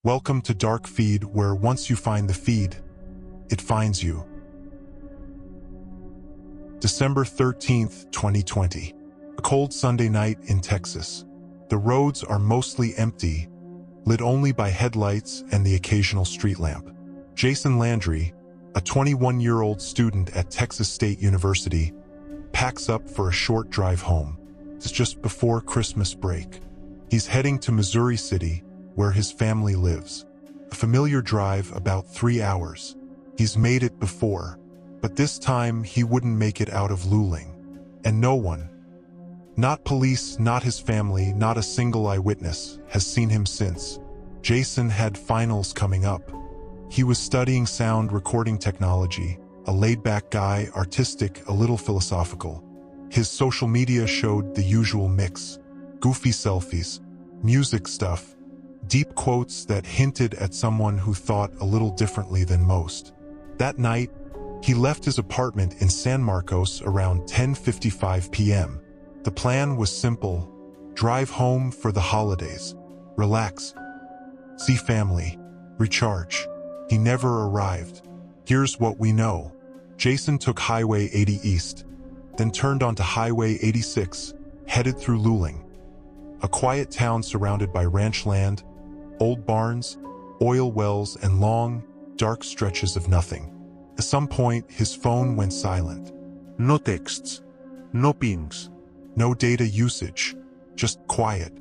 Welcome to Dark Feed, where once you find the feed, it finds you. December 13th, 2020. A cold Sunday night in Texas. The roads are mostly empty, lit only by headlights and the occasional street lamp. Jason Landry, a 21-year-old student at Texas State University, packs up for a short drive home. It's just before Christmas break. He's heading to Missouri City, where his family lives. A familiar drive, about 3 hours. He's made it before, but this time he wouldn't make it out of Luling. And no one, not police, not his family, not a single eyewitness, has seen him since. Jason had finals coming up. He was studying sound recording technology, a laid-back guy, artistic, a little philosophical. His social media showed the usual mix: goofy selfies, music stuff, deep quotes that hinted at someone who thought a little differently than most. That night, he left his apartment in San Marcos around 10:55 p.m. The plan was simple: drive home for the holidays, relax, see family, recharge. He never arrived. Here's what we know. Jason took Highway 80 east, then turned onto Highway 86, headed through Luling, a quiet town surrounded by ranch land, old barns, oil wells, and long, dark stretches of nothing. At some point, his phone went silent. No texts, no pings, no data usage, just quiet.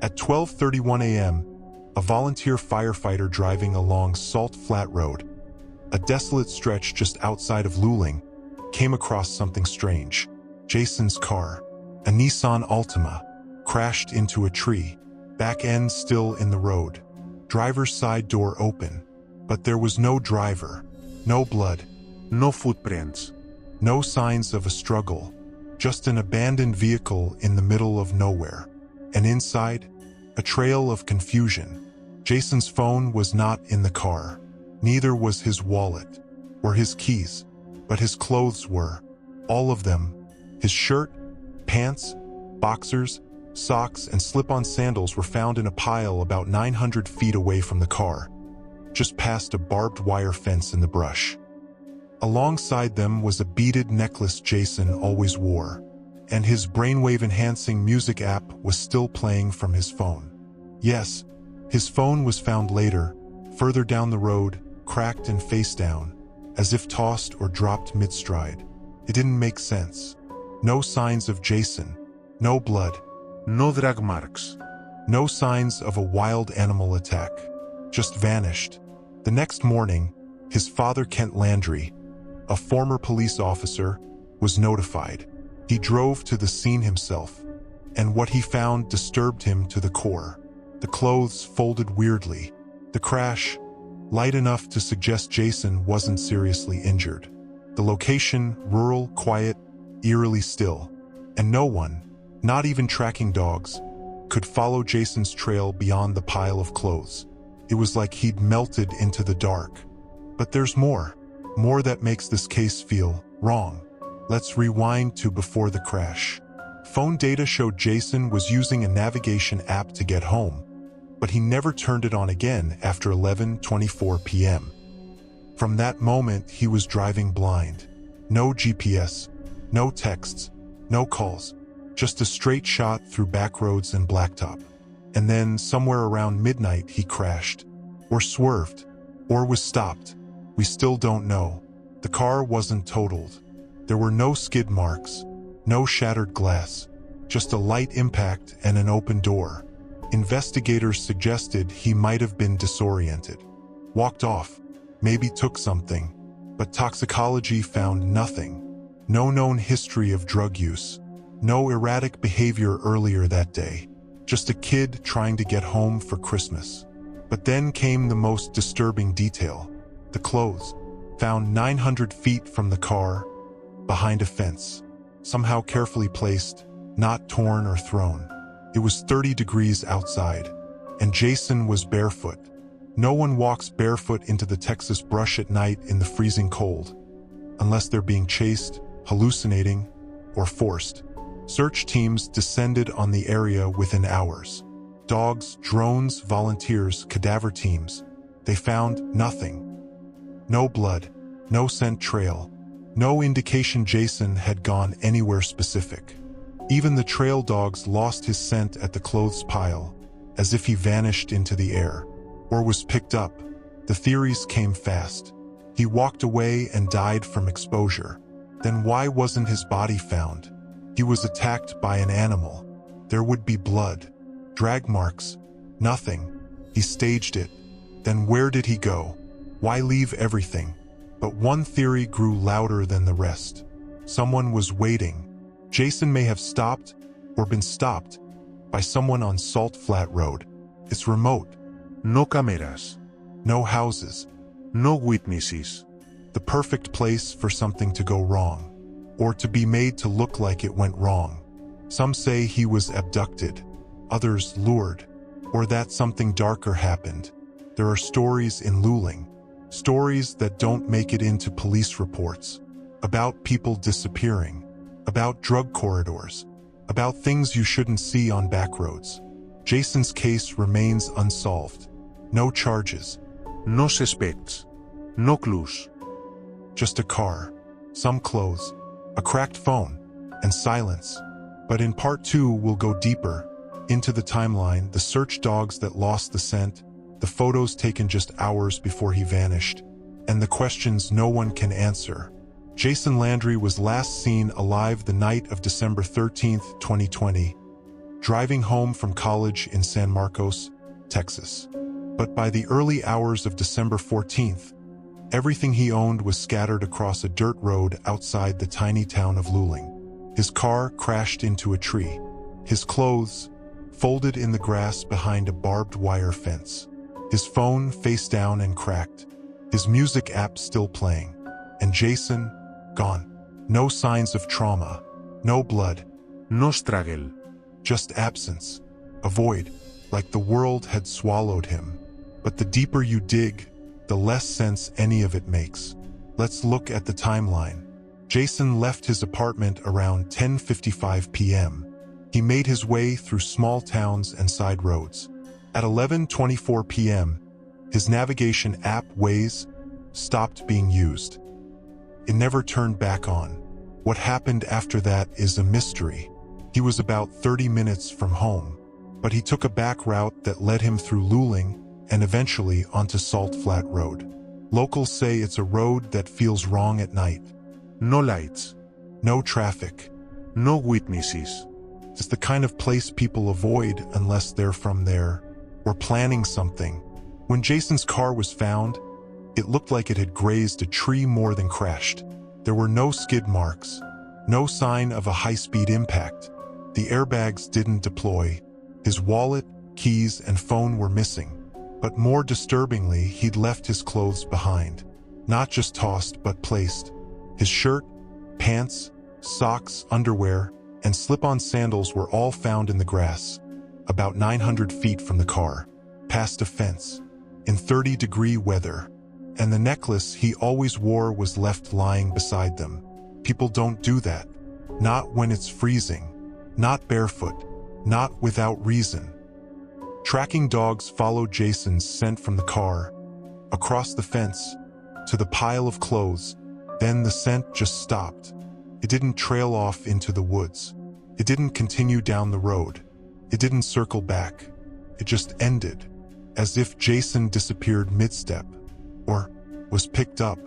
At 12:31 a.m., a volunteer firefighter driving along Salt Flat Road, a desolate stretch just outside of Luling, came across something strange. Jason's car, a Nissan Altima, crashed into a tree, back end still in the road, driver's side door open, but there was no driver, no blood, no footprints, no signs of a struggle, just an abandoned vehicle in the middle of nowhere. And inside, a trail of confusion. Jason's phone was not in the car. Neither was his wallet or his keys, but his clothes were. All of them. His shirt, pants, boxers, socks, and slip-on sandals were found in a pile about 900 feet away from the car, just past a barbed wire fence in the brush. Alongside them was a beaded necklace Jason always wore, and his brainwave-enhancing music app was still playing from his phone. Yes, his phone was found later, further down the road, cracked and face down, as if tossed or dropped mid-stride. It didn't make sense. No signs of Jason, no blood, no drag marks, no signs of a wild animal attack, just vanished. The next morning, his father, Kent Landry, a former police officer, was notified. He drove to the scene himself, and what he found disturbed him to the core. The clothes folded weirdly. The crash, light enough to suggest Jason wasn't seriously injured. The location, rural, quiet, eerily still. And no one, not even tracking dogs, could follow Jason's trail beyond the pile of clothes. It was like he'd melted into the dark. But there's more. More that makes this case feel wrong. Let's rewind to before the crash. Phone data showed Jason was using a navigation app to get home, but he never turned it on again after 11:24 p.m. From that moment, he was driving blind. No GPS, no texts, no calls, just a straight shot through back roads and blacktop. And then, somewhere around midnight, he crashed, or swerved, or was stopped. We still don't know. The car wasn't totaled. There were no skid marks, no shattered glass, just a light impact and an open door. Investigators suggested he might have been disoriented, walked off, maybe took something, but toxicology found nothing. No known history of drug use, no erratic behavior earlier that day, just a kid trying to get home for Christmas. But then came the most disturbing detail: the clothes, found 900 feet from the car, behind a fence, somehow carefully placed, not torn or thrown. It was 30 degrees outside, and Jason was barefoot. No one walks barefoot into the Texas brush at night in the freezing cold, unless they're being chased, hallucinating, or forced. Search teams descended on the area within hours. Dogs, drones, volunteers, cadaver teams. They found nothing. No blood, no scent trail, no indication Jason had gone anywhere specific. Even the trail dogs lost his scent at the clothes pile, as if he vanished into the air, or was picked up. The theories came fast. He walked away and died from exposure. Then why wasn't his body found? He was attacked by an animal. There would be blood. Drag marks. Nothing. He staged it. Then where did he go? Why leave everything? But one theory grew louder than the rest. Someone was waiting. Jason may have stopped or been stopped by someone on Salt Flat Road. It's remote. No cameras. No houses. No witnesses. The perfect place for something to go wrong, or to be made to look like it went wrong. Some say he was abducted, others lured, or that something darker happened. There are stories in Luling, stories that don't make it into police reports, about people disappearing, about drug corridors, about things you shouldn't see on back roads. Jason's case remains unsolved. No charges. No suspects. No clues. Just a car, some clothes, a cracked phone, and silence. But in part 2 we'll go deeper, into the timeline, the search dogs that lost the scent, the photos taken just hours before he vanished, and the questions no one can answer. Jason Landry was last seen alive the night of December 13th, 2020, driving home from college in San Marcos, Texas. But by the early hours of December 14th, everything he owned was scattered across a dirt road outside the tiny town of Luling. His car crashed into a tree. His clothes folded in the grass behind a barbed wire fence. His phone face down and cracked. His music app still playing. And Jason, gone. No signs of trauma. No blood. No struggle. Just absence. A void, like the world had swallowed him. But the deeper you dig, the less sense any of it makes. Let's look at the timeline. Jason left his apartment around 10:55 p.m. He made his way through small towns and side roads. At 11:24 p.m., his navigation app Waze stopped being used. It never turned back on. What happened after that is a mystery. He was about 30 minutes from home, but he took a back route that led him through Luling and eventually onto Salt Flat Road. Locals say it's a road that feels wrong at night. No lights. No traffic. No witnesses. It's the kind of place people avoid unless they're from there or planning something. When Jason's car was found, it looked like it had grazed a tree more than crashed. There were no skid marks, no sign of a high-speed impact. The airbags didn't deploy. His wallet, keys, and phone were missing. But more disturbingly, he'd left his clothes behind. Not just tossed, but placed. His shirt, pants, socks, underwear, and slip-on sandals were all found in the grass, about 900 feet from the car, past a fence, in 30-degree weather. And the necklace he always wore was left lying beside them. People don't do that. Not when it's freezing. Not barefoot. Not without reason. Tracking dogs followed Jason's scent from the car, across the fence, to the pile of clothes. Then the scent just stopped. It didn't trail off into the woods. It didn't continue down the road. It didn't circle back. It just ended, as if Jason disappeared mid-step, or was picked up.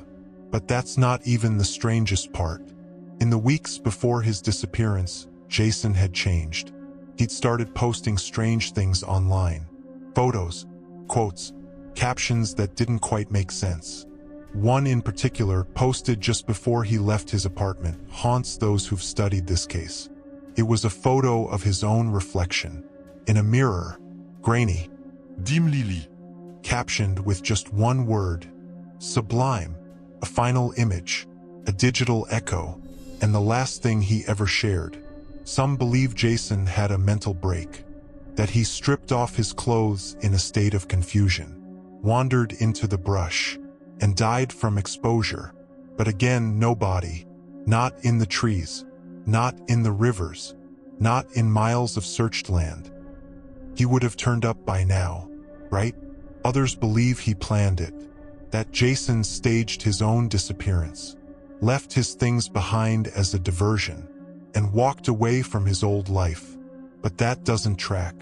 But that's not even the strangest part. In the weeks before his disappearance, Jason had changed. He'd started posting strange things online. Photos, quotes, captions that didn't quite make sense. One in particular, posted just before he left his apartment, haunts those who've studied this case. It was a photo of his own reflection, in a mirror, grainy, dimly, captioned with just one word, sublime, a final image, a digital echo, and the last thing he ever shared. Some believe Jason had a mental break, that he stripped off his clothes in a state of confusion, wandered into the brush, and died from exposure. But again, no body, not in the trees, not in the rivers, not in miles of searched land. He would have turned up by now, right? Others believe he planned it, that Jason staged his own disappearance, left his things behind as a diversion, and walked away from his old life. But that doesn't track.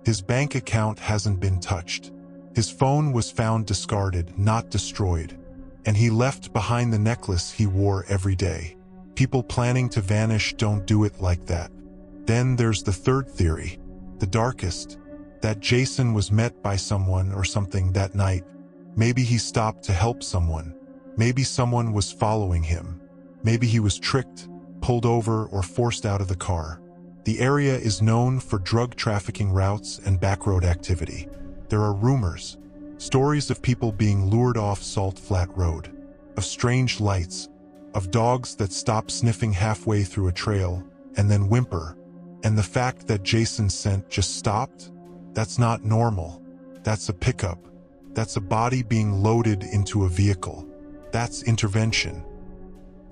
His bank account hasn't been touched. His phone was found discarded, not destroyed, and he left behind the necklace he wore every day. People planning to vanish don't do it like that. Then there's the third theory, the darkest, that Jason was met by someone or something that night. Maybe he stopped to help someone. Maybe someone was following him. Maybe he was tricked, pulled over, or forced out of the car. The area is known for drug trafficking routes and backroad activity. There are rumors, stories of people being lured off Salt Flat Road, of strange lights, of dogs that stop sniffing halfway through a trail and then whimper. And the fact that Jason's scent just stopped? That's not normal. That's a pickup. That's a body being loaded into a vehicle. That's intervention.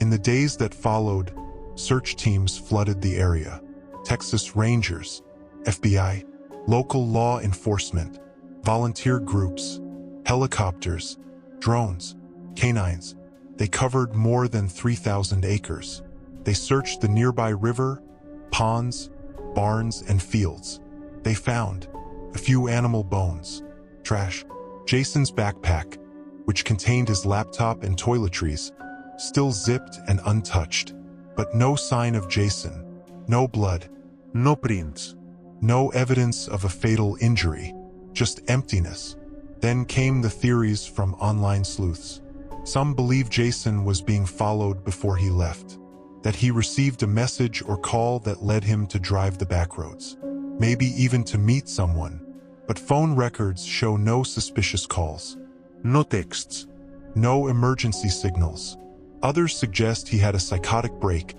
In the days that followed, search teams flooded the area. Texas Rangers, FBI, local law enforcement, volunteer groups, helicopters, drones, canines. They covered more than 3,000 acres. They searched the nearby river, ponds, barns, and fields. They found a few animal bones, trash, Jason's backpack, which contained his laptop and toiletries, still zipped and untouched. But no sign of Jason, no blood, No prints. no evidence of a fatal injury, just emptiness. Then came the theories from online sleuths. Some believe Jason was being followed before he left, that he received a message or call that led him to drive the backroads, maybe even to meet someone. But phone records show no suspicious calls, No texts. no emergency signals. Others suggest he had a psychotic break,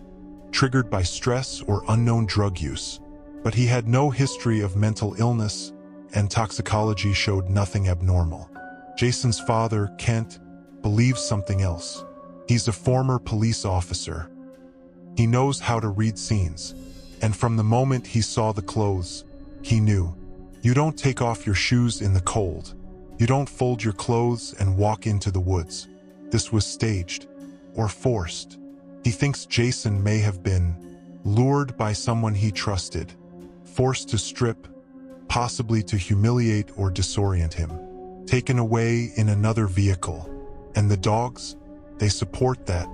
triggered by stress or unknown drug use. But he had no history of mental illness, and toxicology showed nothing abnormal. Jason's father, Kent, believes something else. He's a former police officer. He knows how to read scenes, and from the moment he saw the clothes, he knew. You don't take off your shoes in the cold. You don't fold your clothes and walk into the woods. This was staged, or forced. He thinks Jason may have been lured by someone he trusted, forced to strip, possibly to humiliate or disorient him, taken away in another vehicle. And the dogs, they support that.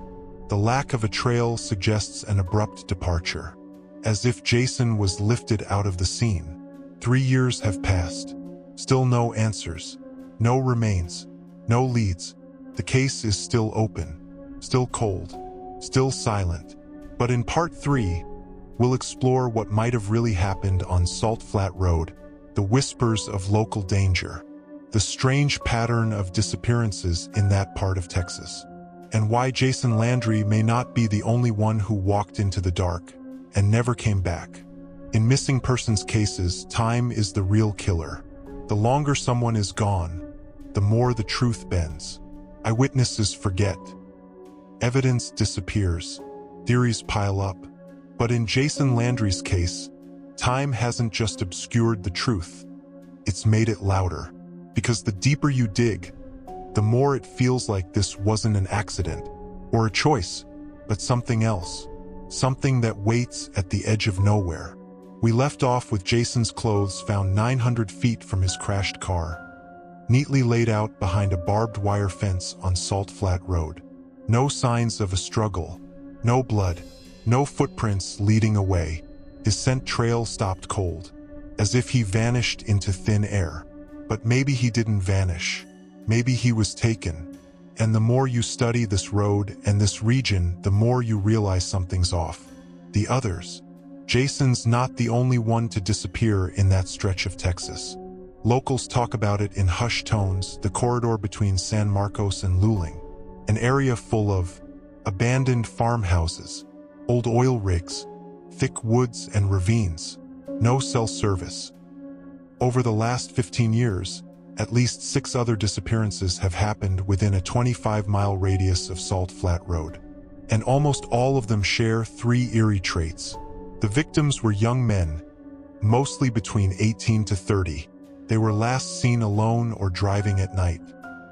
The lack of a trail suggests an abrupt departure, as if Jason was lifted out of the scene. 3 years have passed. Still no answers, no remains, no leads. The case is still open, still cold, still silent. But in part 3, we'll explore what might have really happened on Salt Flat Road, the whispers of local danger, the strange pattern of disappearances in that part of Texas, and why Jason Landry may not be the only one who walked into the dark and never came back. In missing persons cases, time is the real killer. The longer someone is gone, the more the truth bends. Eyewitnesses forget. Evidence disappears. Theories pile up. But in Jason Landry's case, time hasn't just obscured the truth. It's made it louder. Because the deeper you dig, the more it feels like this wasn't an accident or a choice, but something else. Something that waits at the edge of nowhere. We left off with Jason's clothes found 900 feet from his crashed car, neatly laid out behind a barbed wire fence on Salt Flat Road. No signs of a struggle, no blood, no footprints leading away. His scent trail stopped cold, as if he vanished into thin air. But maybe he didn't vanish. Maybe he was taken. And the more you study this road and this region, the more you realize something's off. The others. Jason's not the only one to disappear in that stretch of Texas. Locals talk about it in hushed tones, the corridor between San Marcos and Luling, an area full of abandoned farmhouses, old oil rigs, thick woods and ravines, no cell service. Over the last 15 years, at least 6 other disappearances have happened within a 25-mile radius of Salt Flat Road, and almost all of them share 3 eerie traits. The victims were young men, mostly between 18 to 30. They were last seen alone or driving at night.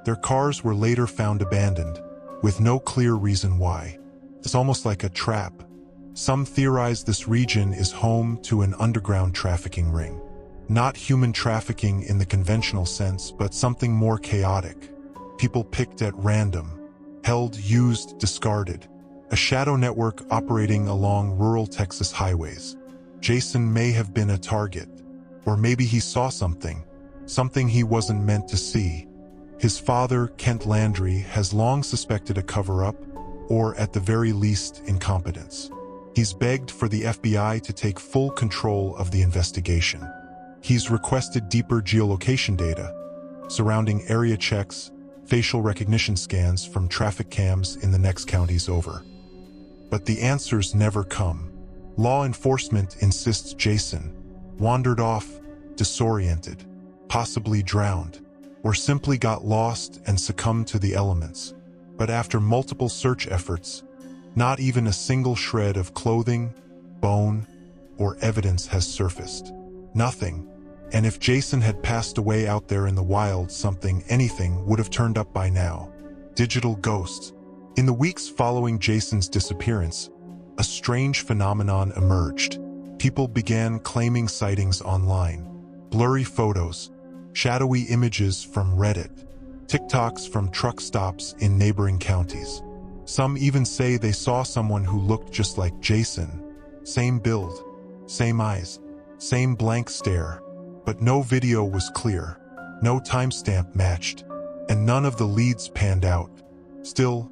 Their cars were later found abandoned, with no clear reason why. It's almost like a trap. Some theorize this region is home to an underground trafficking ring. Not human trafficking in the conventional sense, but something more chaotic. People picked at random, held, used, discarded. A shadow network operating along rural Texas highways. Jason may have been a target, or maybe he saw something he wasn't meant to see. His father, Kent Landry, has long suspected a cover-up, or at the very least, incompetence. He's begged for the FBI to take full control of the investigation. He's requested deeper geolocation data, surrounding area checks, facial recognition scans from traffic cams in the next counties over. But the answers never come. Law enforcement insists Jason wandered off, disoriented, possibly drowned, or simply got lost and succumbed to the elements. But after multiple search efforts, not even a single shred of clothing, bone, or evidence has surfaced. Nothing. And if Jason had passed away out there in the wild, anything would have turned up by now. Digital ghosts. In the weeks following Jason's disappearance, a strange phenomenon emerged. People began claiming sightings online. Blurry photos, shadowy images from Reddit, TikToks from truck stops in neighboring counties. Some even say they saw someone who looked just like Jason. Same build, same eyes, same blank stare. But no video was clear, no timestamp matched, and none of the leads panned out. Still,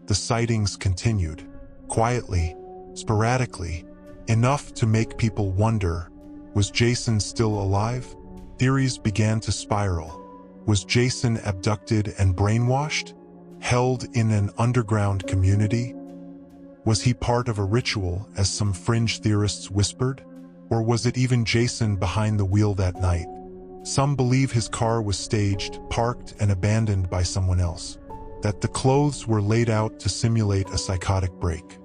the sightings continued. Quietly, sporadically, enough to make people wonder, was Jason still alive? Theories began to spiral. Was Jason abducted and brainwashed? Held in an underground community? Was he part of a ritual, as some fringe theorists whispered? Or was it even Jason behind the wheel that night? Some believe his car was staged, parked, and abandoned by someone else. That the clothes were laid out to simulate a psychotic break,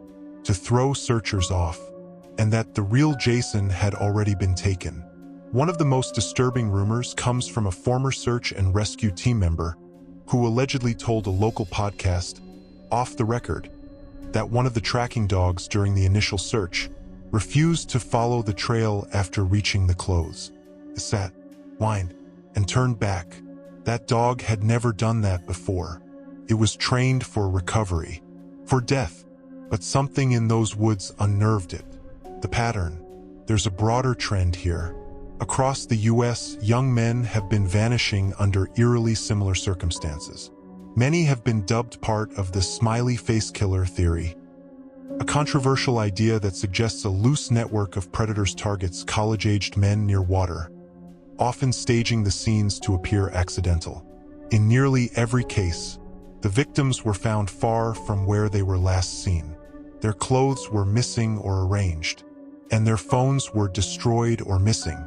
to throw searchers off, and that the real Jason had already been taken. One of the most disturbing rumors comes from a former search and rescue team member who allegedly told a local podcast, off the record, that one of the tracking dogs during the initial search refused to follow the trail after reaching the clothes. It sat, whined, and turned back. That dog had never done that before. It was trained for recovery, for death, but something in those woods unnerved it. The pattern. There's a broader trend here. Across the U.S., young men have been vanishing under eerily similar circumstances. Many have been dubbed part of the smiley face killer theory, a controversial idea that suggests a loose network of predators targets college-aged men near water, often staging the scenes to appear accidental. In nearly every case, the victims were found far from where they were last seen. Their clothes were missing or arranged, and their phones were destroyed or missing.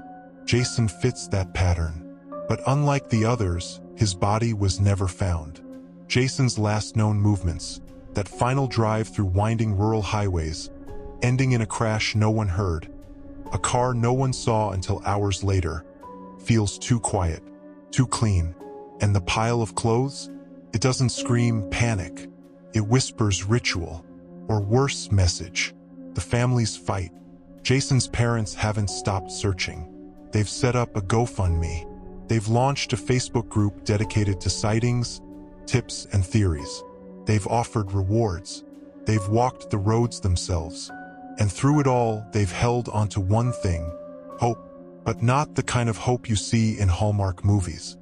Jason fits that pattern. But unlike the others, his body was never found. Jason's last known movements, that final drive through winding rural highways, ending in a crash no one heard, a car no one saw until hours later, feels too quiet, too clean. And the pile of clothes? It doesn't scream panic. It whispers ritual, or worse, message. The families fight. Jason's parents haven't stopped searching. They've set up a GoFundMe. They've launched a Facebook group dedicated to sightings, tips, and theories. They've offered rewards. They've walked the roads themselves. And through it all, they've held onto one thing: hope. But not the kind of hope you see in Hallmark movies.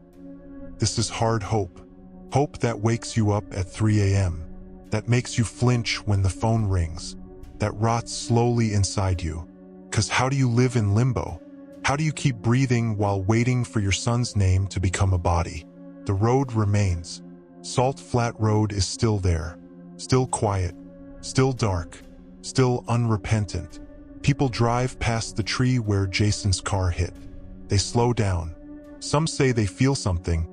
This is hard hope. Hope that wakes you up at 3 a.m., that makes you flinch when the phone rings, that rots slowly inside you. 'Cause how do you live in limbo? How do you keep breathing while waiting for your son's name to become a body? The road remains. Salt Flat Road is still there, still quiet, still dark, still unrepentant. People drive past the tree where Jason's car hit. They slow down. Some say they feel something,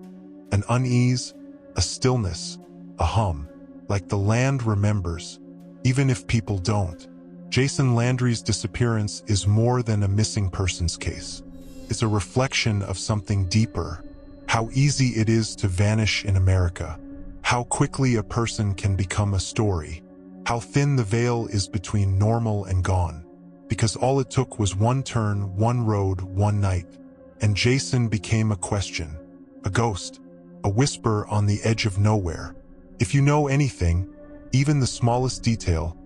an unease, a stillness, a hum, like the land remembers, even if people don't. Jason Landry's disappearance is more than a missing persons case. It's a reflection of something deeper. How easy it is to vanish in America. How quickly a person can become a story. How thin the veil is between normal and gone. Because all it took was one turn, one road, one night. And Jason became a question. A ghost. A whisper on the edge of nowhere. If you know anything, even the smallest detail,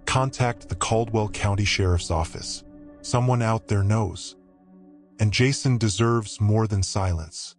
contact the Caldwell County Sheriff's Office. Someone out there knows. And Jason deserves more than silence.